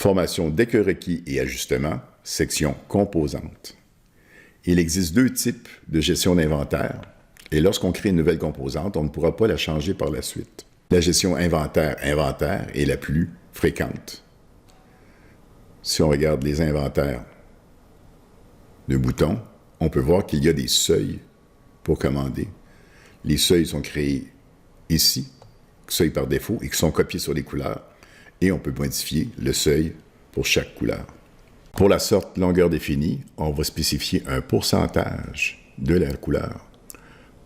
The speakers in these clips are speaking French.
Formation dès que requis et ajustement, section composantes. Il existe deux types de gestion d'inventaire et lorsqu'on crée une nouvelle composante, on ne pourra pas la changer par la suite. La gestion inventaire est la plus fréquente. Si on regarde les inventaires de boutons, on peut voir qu'il y a des seuils pour commander. Les seuils sont créés ici, seuils par défaut, et qui sont copiés sur les couleurs. Et on peut modifier le seuil pour chaque couleur. Pour la sorte longueur définie, on va spécifier un pourcentage de la couleur.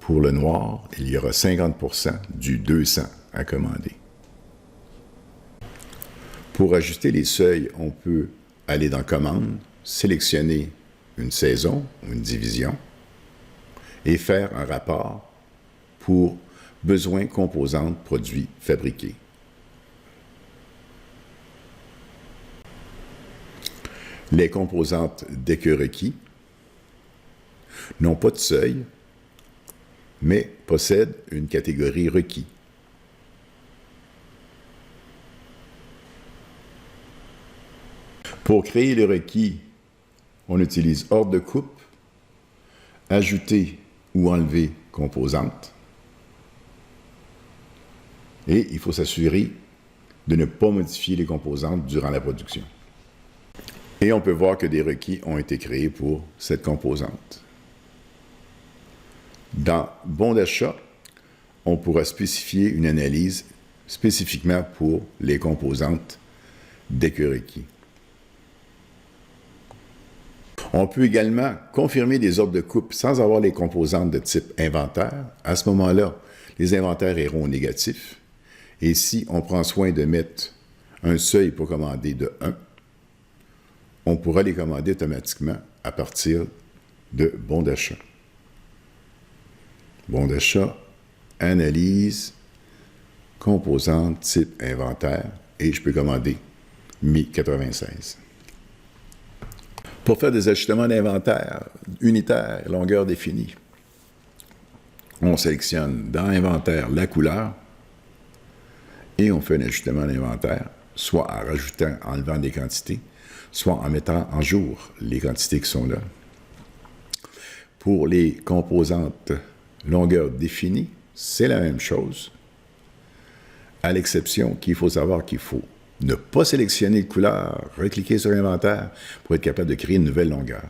Pour le noir, il y aura 50% du 200 à commander. Pour ajuster les seuils, on peut aller dans Commande, sélectionner une saison ou une division et faire un rapport pour besoins, composantes, produits fabriqués. Les composantes dès que requis n'ont pas de seuil, mais possèdent une catégorie requis. Pour créer le requis, on utilise ordre de coupe, ajouter ou enlever composante, et il faut s'assurer de ne pas modifier les composantes durant la production. Et on peut voir que des requis ont été créés pour cette composante. Dans bon d'achat, on pourra spécifier une analyse spécifiquement pour les composantes dès que requis. On peut également confirmer des ordres de coupe sans avoir les composantes de type inventaire. À ce moment-là, les inventaires iront au négatif. Et si on prend soin de mettre un seuil pour commander de 1, on pourra les commander automatiquement à partir de bon d'achat. Bon d'achat, analyse, composante, type inventaire, et je peux commander 1096. Pour faire des ajustements d'inventaire unitaire, longueur définie, on sélectionne dans Inventaire la couleur et on fait un ajustement d'inventaire, soit en rajoutant, en enlevant des quantités, soit en mettant en jour les quantités qui sont là. Pour les composantes longueur définie, c'est la même chose, à l'exception qu'il faut savoir qu'il faut ne pas sélectionner de couleur, recliquer sur Inventaire pour être capable de créer une nouvelle longueur.